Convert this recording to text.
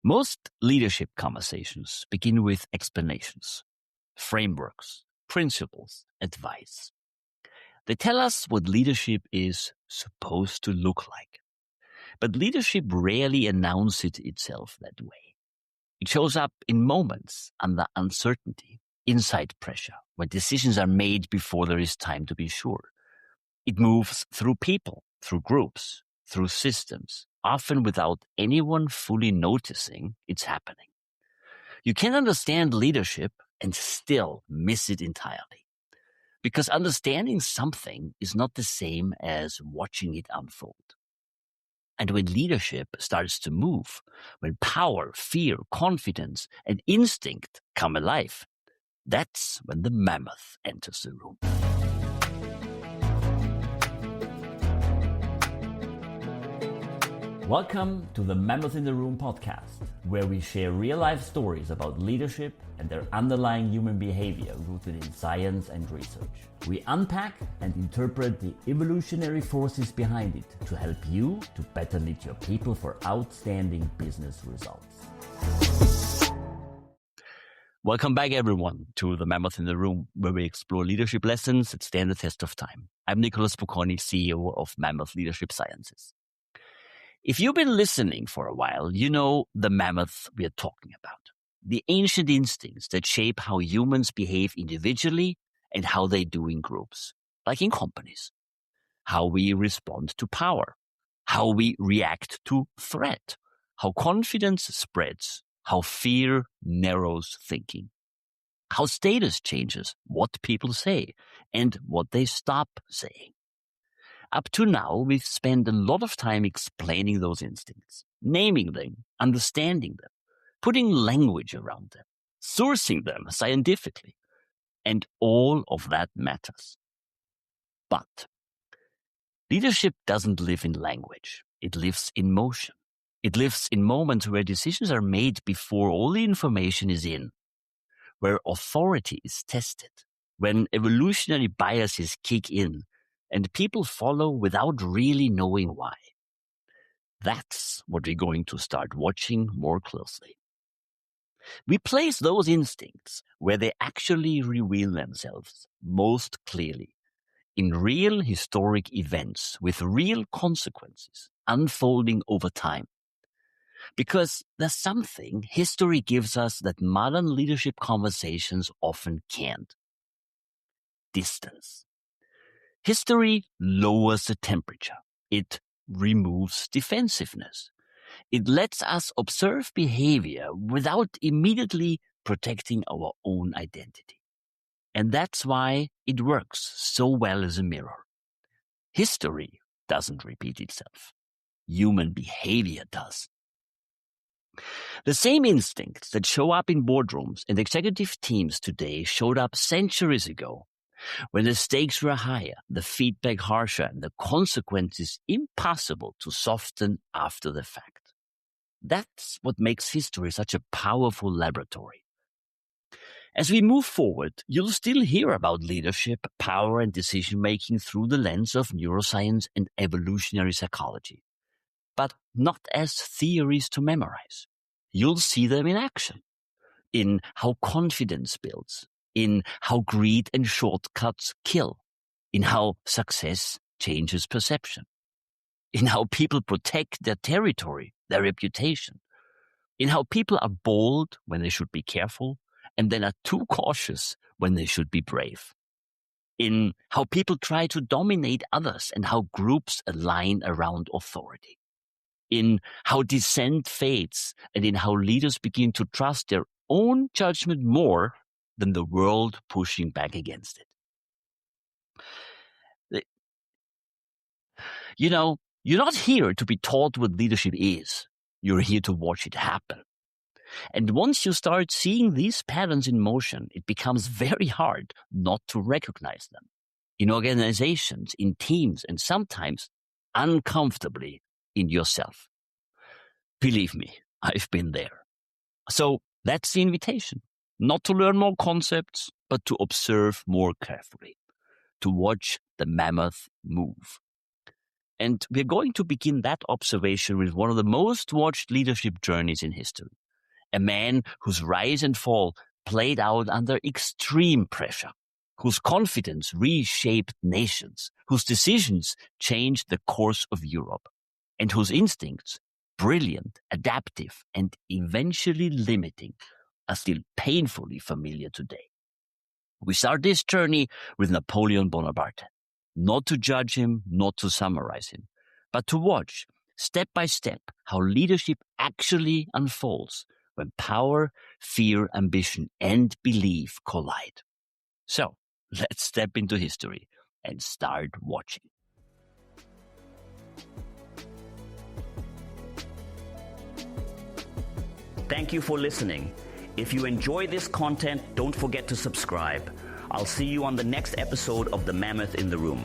Most leadership conversations begin with explanations, frameworks, principles, advice. They tell us what leadership is supposed to look like. But leadership rarely announces itself that way. It shows up in moments under uncertainty, inside pressure, when decisions are made before there is time to be sure. It moves through people, through groups, through systems, often without anyone fully noticing it's happening. You can understand leadership and still miss it entirely. Because understanding something is not the same as watching it unfold. And when leadership starts to move, when power, fear, confidence, and instinct come alive, that's when the mammoth enters the room. Welcome to the Mammoth in the Room podcast, where we share real-life stories about leadership and their underlying human behavior rooted in science and research. We unpack and interpret the evolutionary forces behind it to help you to better lead your people for outstanding business results. Welcome back, everyone, to the Mammoth in the Room, where we explore leadership lessons that stand the test of time. I'm Nicolas Pokorny, CEO of Mammoth Leadership Sciences. If you've been listening for a while, you know the mammoth we are talking about. The ancient instincts that shape how humans behave individually and how they do in groups, like in companies. How we respond to power, how we react to threat, how confidence spreads, how fear narrows thinking, how status changes what people say and what they stop saying. Up to now, we've spent a lot of time explaining those instincts, naming them, understanding them, putting language around them, sourcing them scientifically. And all of that matters. But leadership doesn't live in language. It lives in motion. It lives in moments where decisions are made before all the information is in, where authority is tested, when evolutionary biases kick in, and people follow without really knowing why. That's what we're going to start watching more closely. We place those instincts where they actually reveal themselves most clearly, in real historic events with real consequences unfolding over time. Because there's something history gives us that modern leadership conversations often can't. Distance. History lowers the temperature. It removes defensiveness. It lets us observe behavior without immediately protecting our own identity. And that's why it works so well as a mirror. History doesn't repeat itself. Human behavior does. The same instincts that show up in boardrooms and executive teams today showed up centuries ago, when the stakes were higher, the feedback harsher, and the consequences impossible to soften after the fact. That's what makes history such a powerful laboratory. As we move forward, you'll still hear about leadership, power, and decision-making through the lens of neuroscience and evolutionary psychology, but not as theories to memorize. You'll see them in action, in how confidence builds, in how greed and shortcuts kill, in how success changes perception, in how people protect their territory, their reputation, in how people are bold when they should be careful and then are too cautious when they should be brave, in how people try to dominate others and how groups align around authority, in how dissent fades and in how leaders begin to trust their own judgment more than the world pushing back against it. You're not here to be taught what leadership is. You're here to watch it happen. And once you start seeing these patterns in motion, it becomes very hard not to recognize them in organizations, in teams, and sometimes uncomfortably in yourself. Believe me, I've been there. So that's the invitation. Not to learn more concepts, but to observe more carefully, to watch the mammoth move. And we're going to begin that observation with one of the most watched leadership journeys in history. A man whose rise and fall played out under extreme pressure, whose confidence reshaped nations, whose decisions changed the course of Europe, and whose instincts, brilliant, adaptive, and eventually limiting, are still painfully familiar today. We start this journey with Napoleon Bonaparte, not to judge him, not to summarize him, but to watch, step by step, how leadership actually unfolds when power, fear, ambition, and belief collide. So, let's step into history and start watching. Thank you for listening. If you enjoy this content, don't forget to subscribe. I'll see you on the next episode of The Mammoth in the Room.